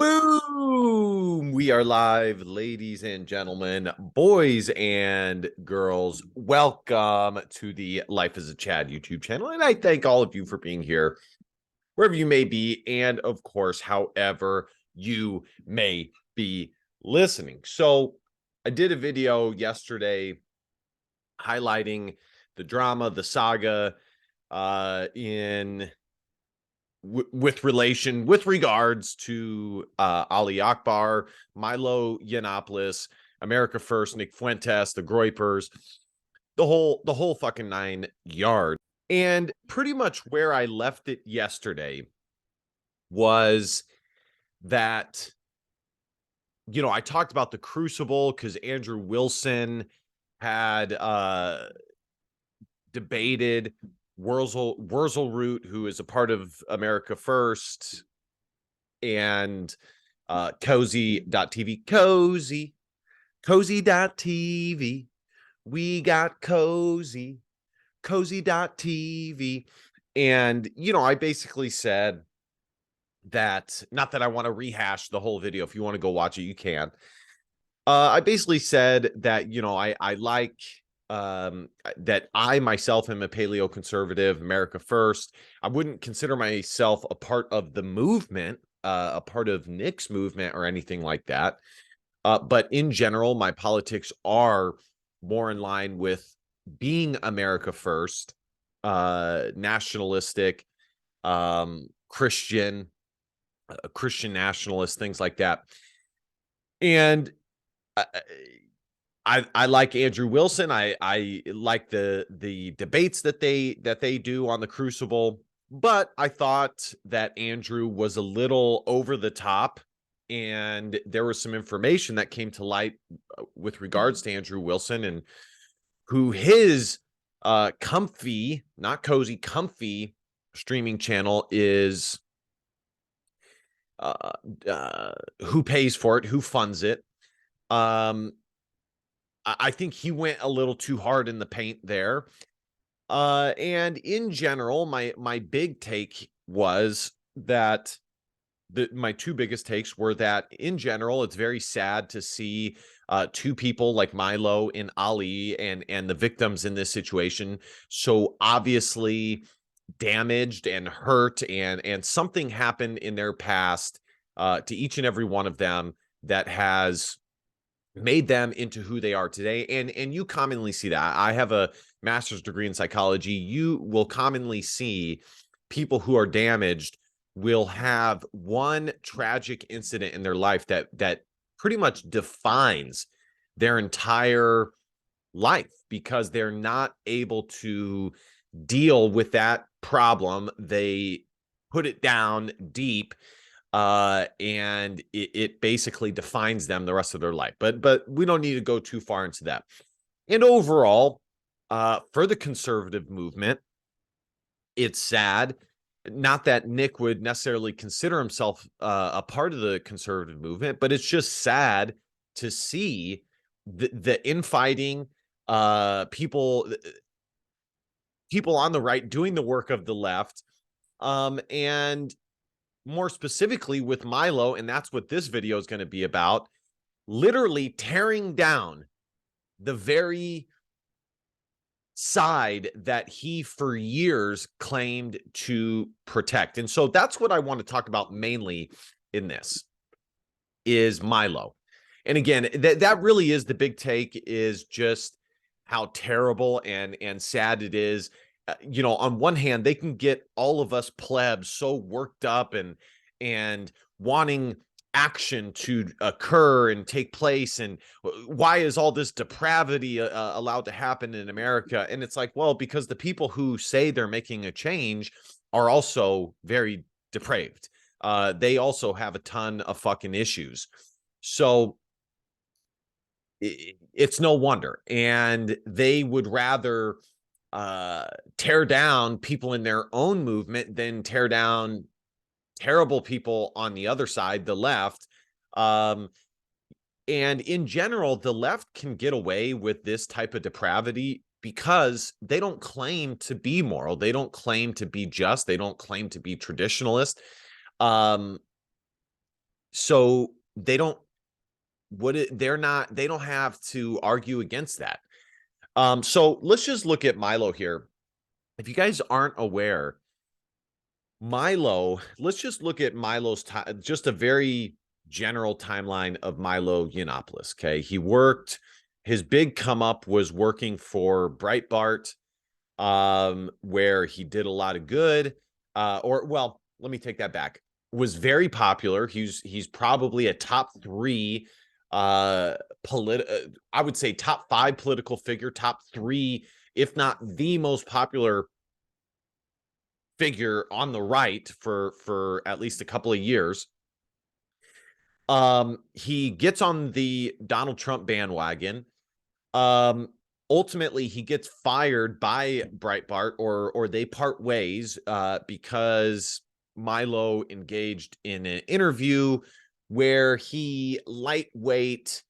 Boom! We are live, ladies and gentlemen, boys and girls. Welcome to the Life as a Chad YouTube channel. And I thank all of you for being here, wherever you may be, and of course, however you may be listening. So, I did a video yesterday highlighting the drama, the saga, in with regards to Ali Akbar, Milo Yiannopoulos, America First, Nick Fuentes, the Groypers, the whole fucking 9 yards. And pretty much where I left it yesterday was that, I talked about the Crucible because Andrew Wilson had debated Wurzelroot, who is a part of America First, and cozy.tv, cozy.tv. We got cozy.tv. And, I basically said that, not that I want to rehash the whole video. If you want to go watch it, you can. I basically said that, I like that I myself am a paleo conservative, America First. I wouldn't consider myself a part of the movement, a part of Nick's movement or anything like that. But in general, my politics are more in line with being America First, nationalistic, Christian, Christian nationalist, things like that. And I like Andrew Wilson. I like the debates that they do on the Crucible, but I thought that Andrew was a little over the top, and there was some information that came to light with regards to Andrew Wilson and who his comfy, not cozy, comfy streaming channel is, who pays for it, who funds it. I think he went a little too hard in the paint there. And in general, my big take was that my two biggest takes were that in general, it's very sad to see two people like Milo and Ali and the victims in this situation so obviously damaged and hurt, and something happened in their past to each and every one of them that has made them into who they are today. And you commonly see that. I have a master's degree in psychology. You will commonly see people who are damaged will have one tragic incident in their life that pretty much defines their entire life, because they're not able to deal with that problem. They put it down deep, and it basically defines them the rest of their life. But we don't need to go too far into that. And overall, for the conservative movement, it's sad. Not that Nick would necessarily consider himself a part of the conservative movement, but it's just sad to see the infighting, people on the right doing the work of the left, and more specifically with Milo, and that's what this video is going to be about, literally tearing down the very side that he for years claimed to protect. And so that's what I want to talk about mainly in this, is Milo. And again, that really is the big take, is just how terrible and sad it is. On one hand, they can get all of us plebs so worked up and wanting action to occur and take place, and why is all this depravity allowed to happen in America? And it's like, well, because the people who say they're making a change are also very depraved. They also have a ton of fucking issues. So it's no wonder. And they would rather tear down people in their own movement than tear down terrible people on the other side, the left. And in general, the left can get away with this type of depravity because they don't claim to be moral. They don't claim to be just. They don't claim to be traditionalist. So they don't they don't have to argue against that. So let's just look at Milo here. If you guys aren't aware, Milo, let's just look at Milo's time, just a very general timeline of Milo Yiannopoulos. Okay. His big come up was working for Breitbart, where he did a lot of good. Let me take that back. Was very popular. He's probably a top three I would say top five political figure, top three, if not the most popular figure on the right for at least a couple of years. He gets on the Donald Trump bandwagon. Um, Ultimately, he gets fired by Breitbart, or they part ways because Milo engaged in an interview where he lightweight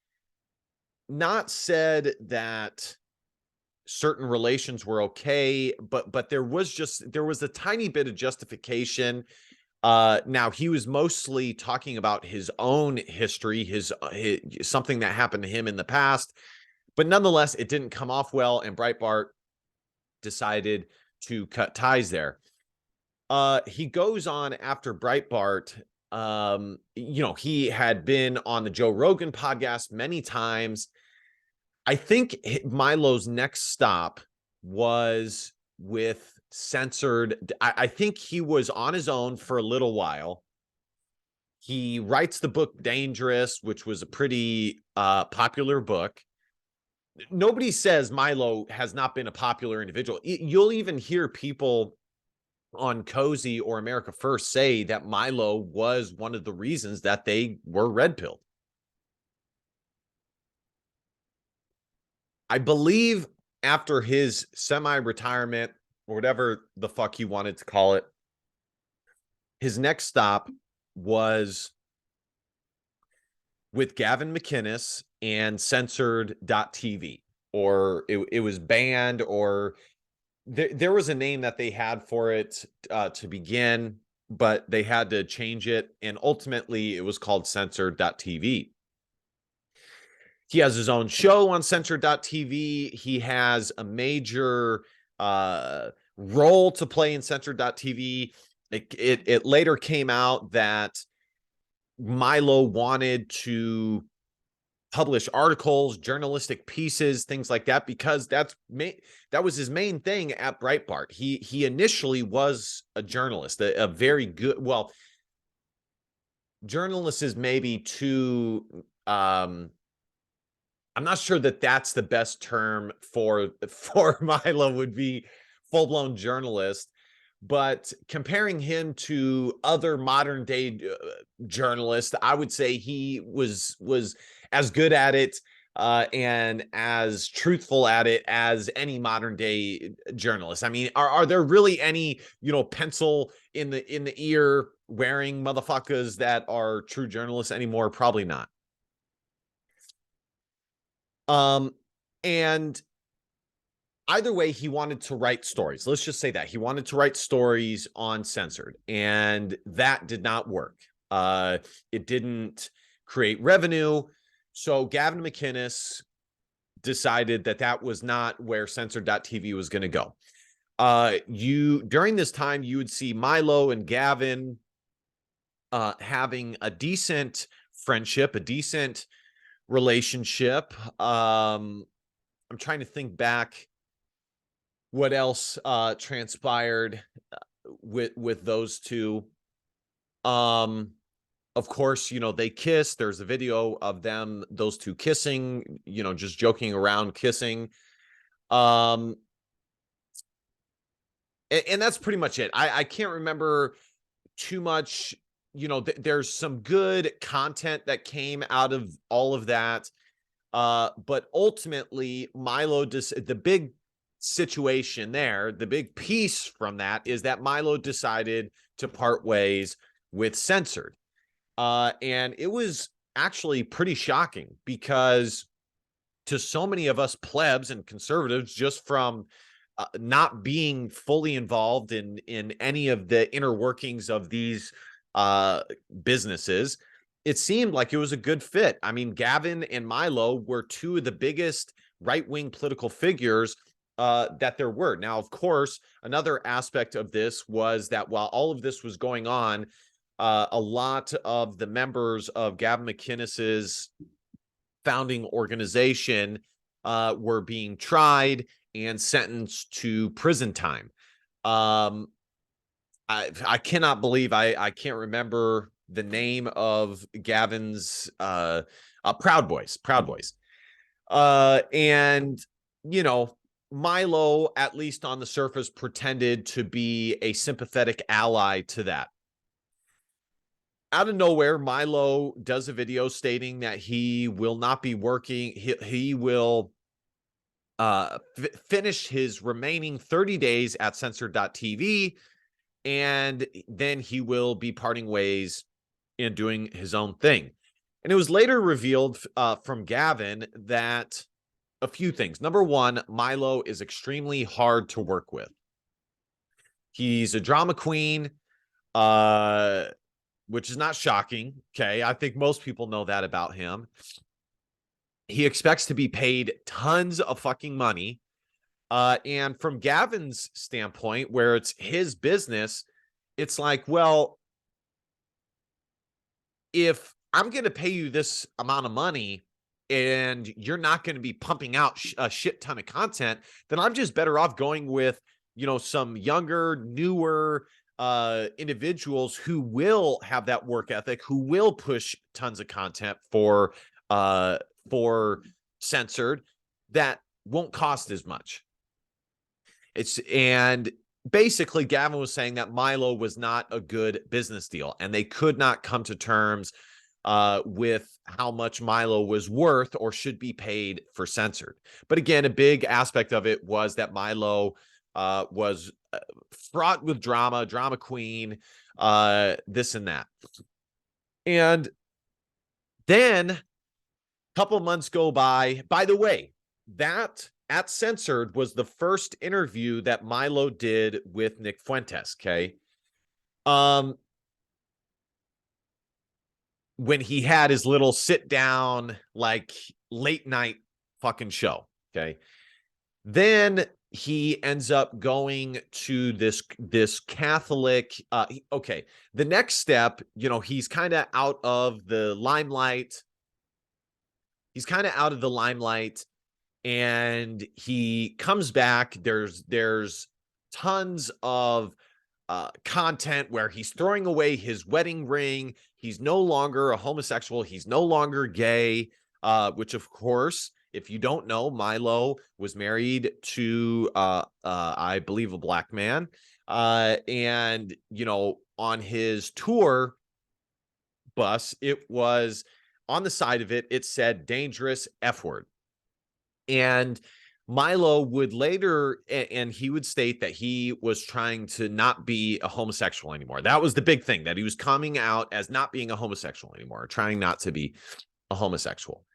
not said that certain relations were okay, but there was a tiny bit of justification. Now he was mostly talking about his own history, his something that happened to him in the past, but nonetheless, it didn't come off well, and Breitbart decided to cut ties there. He goes on after Breitbart. He had been on the Joe Rogan podcast many times. I think Milo's next stop was with Censored. I think he was on his own for a little while. He writes the book Dangerous, which was a pretty popular book. Nobody says Milo has not been a popular individual. You'll even hear people on Cozy or America First say that Milo was one of the reasons that they were red pilled. I believe after his semi-retirement, or whatever the fuck he wanted to call it, his next stop was with Gavin McInnes and censored.tv, or it was banned, or there was a name that they had for it to begin, but they had to change it, and ultimately it was called censored.tv. He has his own show on censored.tv. He has a major role to play in censored.tv. It later came out that Milo wanted to publish articles, journalistic pieces, things like that, because that was his main thing at Breitbart. He initially was a journalist, a very good, well, journalist is maybe too I'm not sure that that's the best term for Milo, would be full-blown journalist, but comparing him to other modern day journalists, I would say he was as good at it and as truthful at it as any modern day journalist. I mean, are there really any, pencil in the ear wearing motherfuckers that are true journalists anymore? Probably not. And either way, he wanted to write stories. Let's just say that he wanted to write stories on Censored, and that did not work. It didn't create revenue. So Gavin McInnes decided that that was not where censored.tv was going to go. During this time, you would see Milo and Gavin having a decent friendship, a decent relationship. I'm trying to think back what else transpired with those two. Of course, they kiss. There's a video of those two kissing, just joking around, kissing. And that's pretty much it. I can't remember too much. There's some good content that came out of all of that. But ultimately, the big situation there, the big piece from that is that Milo decided to part ways with Censored. And it was actually pretty shocking, because to so many of us plebs and conservatives, just from not being fully involved in any of the inner workings of these businesses, it seemed like it was a good fit. I mean, Gavin and Milo were two of the biggest right-wing political figures that there were. Now, of course, another aspect of this was that while all of this was going on, a lot of the members of Gavin McInnes's founding organization were being tried and sentenced to prison time. I cannot believe I can't remember the name of Gavin's Proud Boys. And you know, Milo, at least on the surface, pretended to be a sympathetic ally to that. Out of nowhere, Milo does a video stating that he will not be working. He will finish his remaining 30 days at censored.tv, and then he will be parting ways and doing his own thing. And it was later revealed from Gavin that a few things. Number one, Milo is extremely hard to work with. He's a drama queen, which is not shocking. Okay. I think most people know that about him. He expects to be paid tons of fucking money. And from Gavin's standpoint, where it's his business, it's like, well, if I'm going to pay you this amount of money and you're not going to be pumping out a shit ton of content, then I'm just better off going with, some younger, newer individuals who will have that work ethic, who will push tons of content for censored, that won't cost as much. And basically Gavin was saying that Milo was not a good business deal, and they could not come to terms with how much Milo was worth or should be paid for censored. But again, a big aspect of it was that Milo was fraught with drama queen, this and that. And then a couple months go by. By the way, that at Censored was the first interview that Milo did with Nick Fuentes. Okay. When he had his little sit down, like late night fucking show. Okay. Then he ends up going to this Catholic. Okay. The next step, he's kind of out of the limelight. And he comes back. There's tons of content where he's throwing away his wedding ring. He's no longer a homosexual. He's no longer gay, which, of course, if you don't know, Milo was married to, I believe, a black man. And, on his tour bus, it was on the side of it, it said dangerous F word. And Milo would later, and he would state that he was trying to not be a homosexual anymore. That was the big thing, that he was coming out as not being a homosexual anymore, trying not to be a homosexual.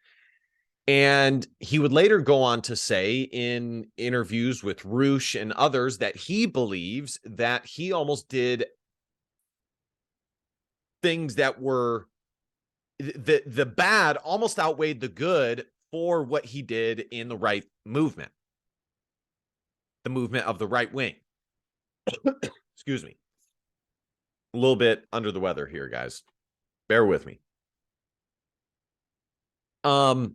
And he would later go on to say in interviews with Roosh and others that he believes that he almost did things that were the bad almost outweighed the good for what he did in the right movement, the movement of the right wing. Excuse me. A little bit under the weather here, guys. Bear with me. And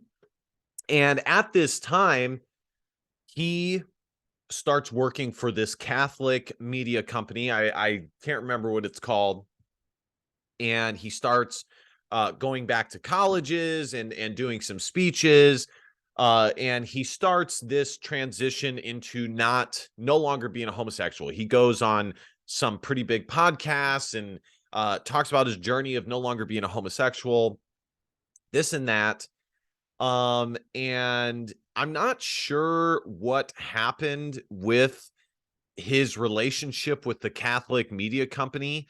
at this time, he starts working for this Catholic media company. I can't remember what it's called. And he starts going back to colleges and doing some speeches. And he starts this transition into no longer being a homosexual. He goes on some pretty big podcasts and talks about his journey of no longer being a homosexual, this and that. And I'm not sure what happened with his relationship with the Catholic media company.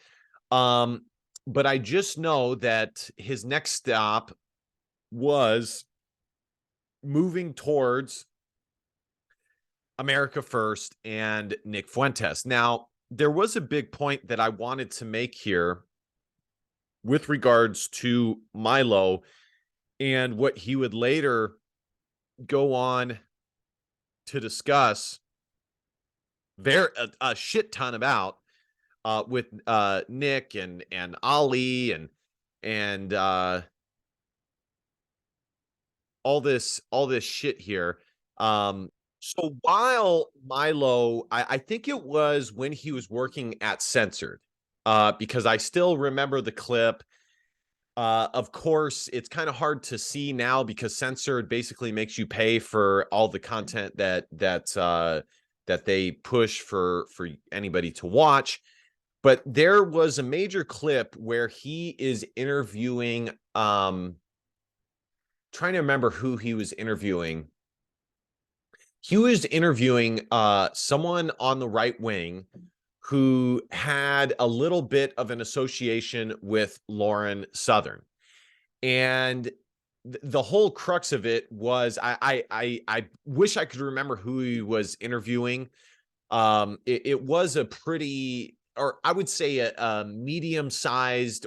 But I just know that his next stop was moving towards America First and Nick Fuentes. Now, there was a big point that I wanted to make here with regards to Milo and what he would later go on to discuss a shit ton about with Nick and Ali and all this shit here. So while Milo, I think it was when he was working at Censored, because I still remember the clip. Of course, it's kind of hard to see now because Censored basically makes you pay for all the content that they push for anybody to watch. But there was a major clip where he is interviewing, trying to remember who he was interviewing. He was interviewing someone on the right wing who had a little bit of an association with Lauren Southern. And the whole crux of it was I wish I could remember who he was interviewing. It was a pretty, or I would say a medium-sized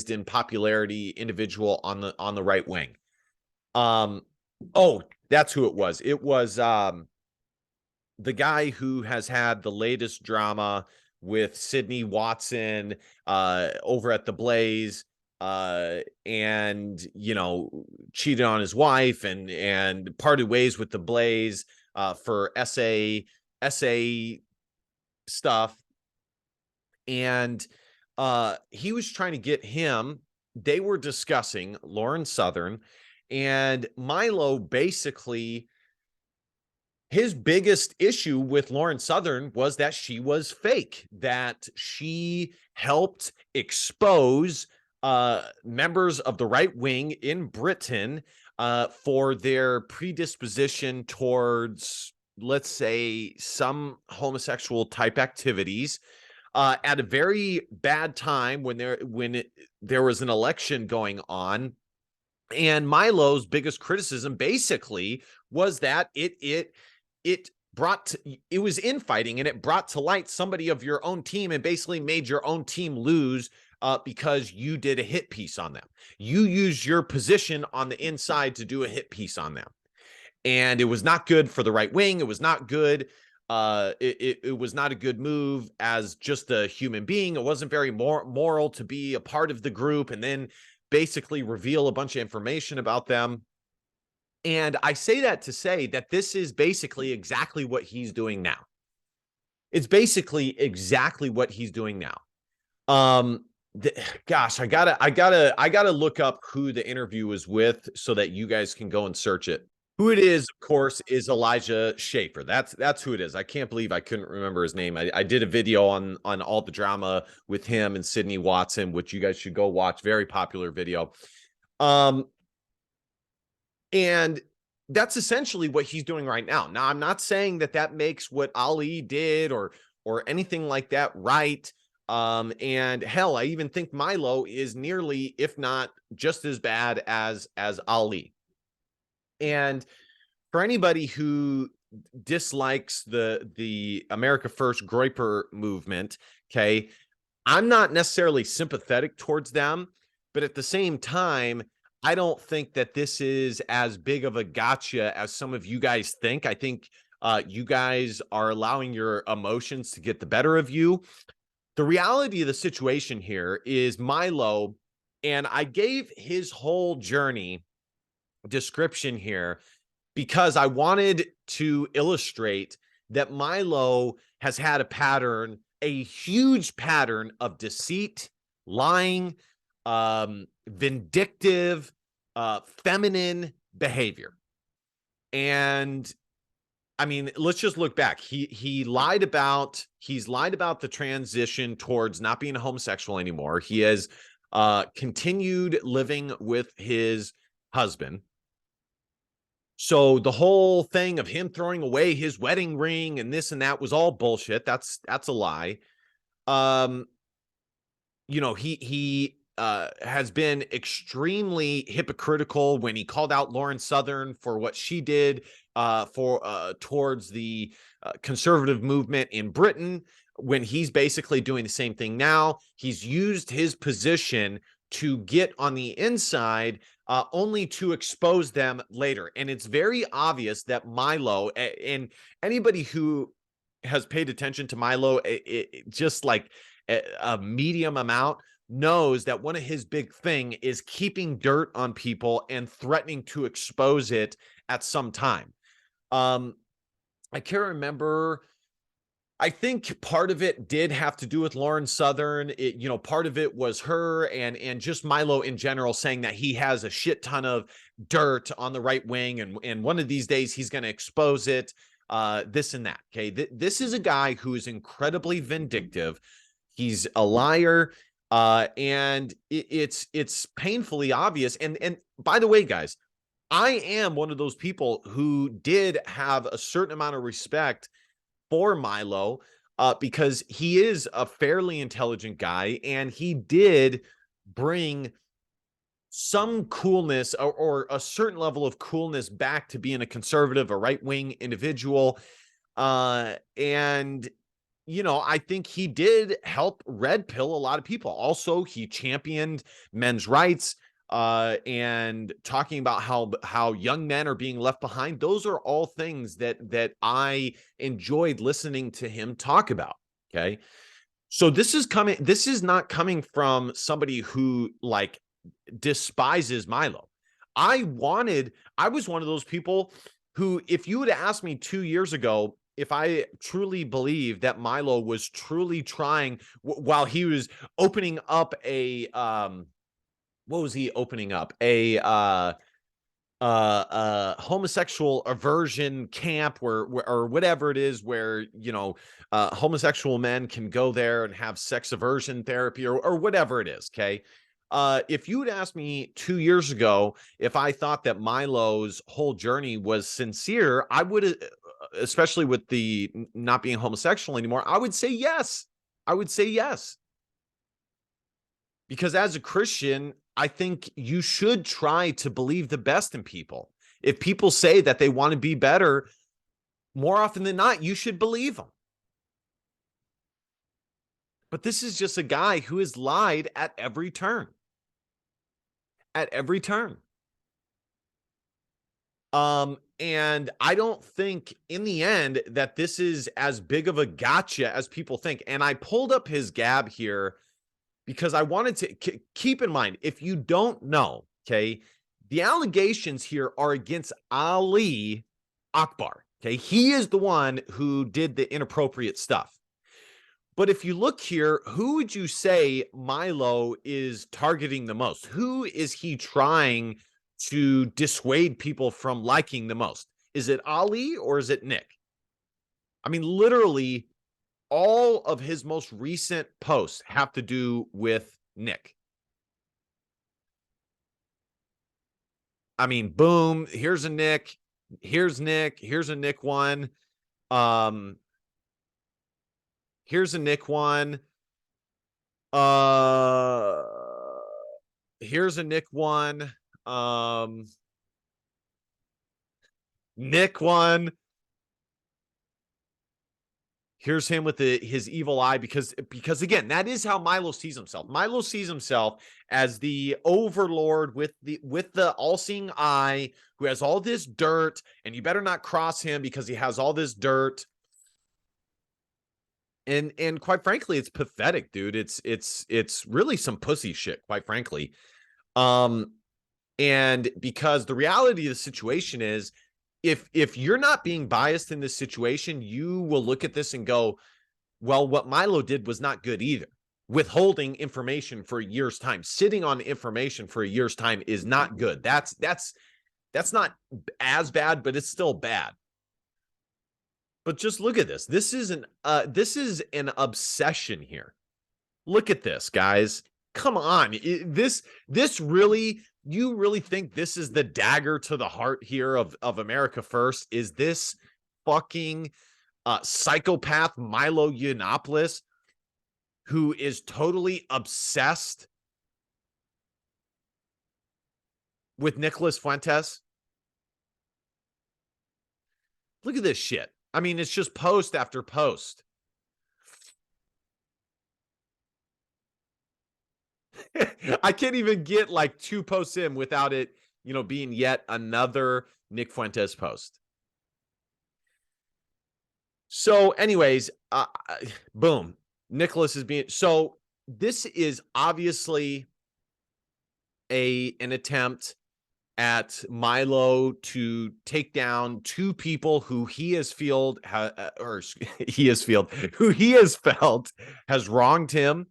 in popularity individual on the right wing. Oh, that's who it was. It was the guy who has had the latest drama with Sydney Watson over at the Blaze, and cheated on his wife and parted ways with the Blaze for SA stuff. And he was trying to get him. They were discussing Lauren Southern, and Milo basically, his biggest issue with Lauren Southern was that she was fake, that she helped expose members of the right wing in Britain for their predisposition towards, let's say, some homosexual type activities at a very bad time when there was an election going on. And Milo's biggest criticism basically was that it was infighting, and it brought to light somebody of your own team and basically made your own team lose because you did a hit piece on them. You used your position on the inside to do a hit piece on them. And it was not good for the right wing. It was not good. It was not a good move as just a human being. It wasn't very moral to be a part of the group and then basically reveal a bunch of information about them. And I say that to say that this is basically exactly what he's doing now. It's basically exactly what he's doing now. Gosh, I gotta look up who the interview was with so that you guys can go and search it. Who it is, of course, is Elijah Schaefer. That's who it is. I can't believe I couldn't remember his name. I did a video on all the drama with him and Sydney Watson, which you guys should go watch. Very popular video. And that's essentially what he's doing right now. Now, I'm not saying that makes what Ali did or anything like that right. And hell, I even think Milo is nearly, if not just as bad as Ali. And for anybody who dislikes the America First Groyper movement, okay, I'm not necessarily sympathetic towards them, but at the same time, I don't think that this is as big of a gotcha as some of you guys think. I think you guys are allowing your emotions to get the better of you. The reality of the situation here is Milo, and I gave his whole journey description here because I wanted to illustrate that Milo has had a pattern, a huge pattern of deceit, lying, vindictive, feminine behavior. And I mean, let's just look back. He's lied about the transition towards not being a homosexual anymore. He has continued living with his husband. So the whole thing of him throwing away his wedding ring and this and that was all bullshit. That's a lie. He has been extremely hypocritical when he called out Lauren Southern for what she did towards the conservative movement in Britain, when he's basically doing the same thing now. He's used his position to get on the inside, only to expose them later. And it's very obvious that Milo, and anybody who has paid attention to Milo, just like a medium amount, knows that one of his big thing is keeping dirt on people and threatening to expose it at some time. I can't remember. I think part of it did have to do with Lauren Southern. Part of it was her and just Milo in general saying that he has a shit ton of dirt on the right wing, and one of these days he's going to expose it, this and that. Okay, this is a guy who is incredibly vindictive. He's a liar, and it's painfully obvious. And by the way, guys, I am one of those people who did have a certain amount of respect for Milo, because he is a fairly intelligent guy, and he did bring some coolness, or a certain level of coolness back to being a conservative, a right-wing individual. And I think he did help red pill a lot of people. Also, he championed men's rights, and talking about how young men are being left behind. Those are all things that I enjoyed listening to him talk about. Okay. So this is not coming from somebody who like despises Milo. I was one of those people who, if you would have asked me 2 years ago if I truly believed that Milo was truly trying, while he was opening up a what was he opening up? A homosexual aversion camp, where or whatever it is, where homosexual men can go there and have sex aversion therapy, or whatever it is. Okay. If you would ask me 2 years ago if I thought that Milo's whole journey was sincere, I would, especially with the not being homosexual anymore, I would say yes. I would say yes. Because as a Christian, I think you should try to believe the best in people. If people say that they want to be better, more often than not, you should believe them. But this is just a guy who has lied at every turn. At every turn. And I don't think in the end that this is as big of a gotcha as people think. And I pulled up his gab here because I wanted to keep in mind, if you don't know, okay, the allegations here are against Ali Akbar. Okay, he is the one who did the inappropriate stuff. But if you look here, who would you say Milo is targeting the most? Who is he trying to dissuade people from liking the most? Is it Ali or is it Nick? I mean, literally, all of his most recent posts have to do with Nick. I mean, boom, here's a Nick, here's Nick, here's a Nick one. Here's a Nick one. Here's a Nick one. Nick one. Here's him with his evil eye, because again, that is how Milo sees himself. Milo sees himself as the overlord with the all-seeing eye, who has all this dirt, and you better not cross him because he has all this dirt. And quite frankly, it's pathetic, dude. It's really some pussy shit, quite frankly. And because the reality of the situation is, if you're not being biased in this situation, you will look at this and go, well, what Milo did was not good either. Withholding information for a year's time, sitting on information for a year's time is not good. That's not as bad, but it's still bad. But just look at this. This is an obsession here. Look at this, guys. Come on. This really, you really think this is the dagger to the heart here of America First? Is this fucking psychopath Milo Yiannopoulos, who is totally obsessed with Nicholas Fuentes? Look at this shit. I mean, it's just post after post. I can't even get like 2 posts in without it, being yet another Nick Fuentes post. So, anyways, boom. Nicholas is being so. This is obviously an attempt at Milo to take down 2 people who he has who he has felt has wronged him.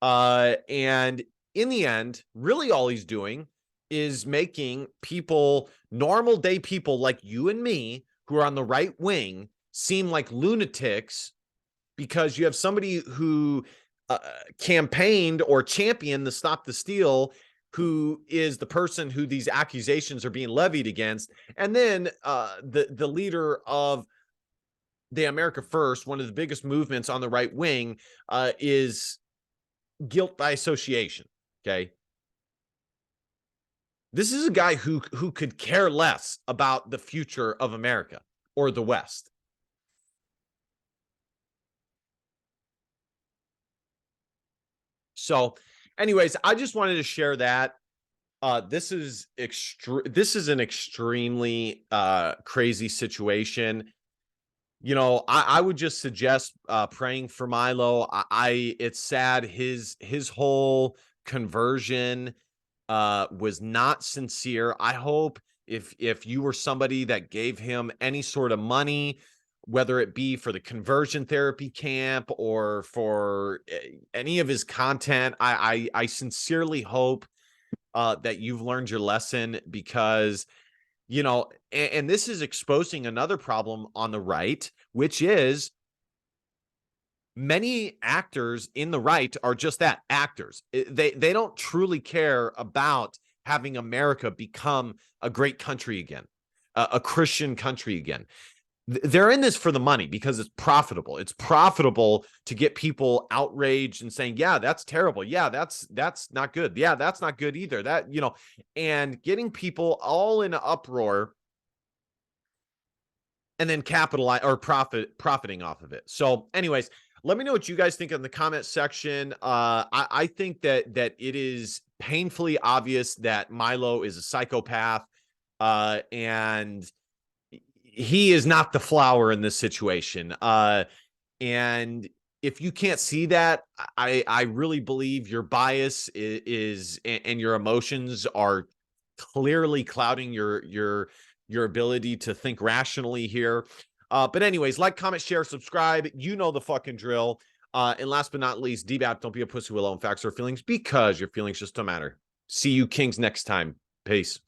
And in the end, really all he's doing is making people, normal day people like you and me, who are on the right wing, seem like lunatics because you have somebody who campaigned or championed the Stop the Steal, who is the person who these accusations are being levied against, and then the leader of the America First, one of the biggest movements on the right wing, is guilt by association. Okay, this is a guy who could care less about the future of America or the West. So, anyways, I just wanted to share that. This is an extremely crazy situation. I would just suggest praying for Milo. It's sad his whole conversion was not sincere. I hope if you were somebody that gave him any sort of money, whether it be for the conversion therapy camp or for any of his content, I sincerely hope that you've learned your lesson, because and this is exposing another problem on the right, which is many actors in the right are just that, actors. They don't truly care about having America become a great country again, a Christian country again. They're in this for the money because it's profitable. It's profitable to get people outraged and saying, yeah, that's terrible. Yeah, that's not good. Yeah, that's not good either. And getting people all in an uproar and then capitalize or profiting off of it. So, anyways, let me know what you guys think in the comment section. I think that it is painfully obvious that Milo is a psychopath, and he is not the flower in this situation. And if you can't see that, I really believe your bias is and your emotions are clearly clouding your ability to think rationally here. But anyways, like, comment, share, subscribe. You know the fucking drill. And last but not least, DBAP, don't be a pussy with own facts or feelings, because your feelings just don't matter. See you kings next time. Peace.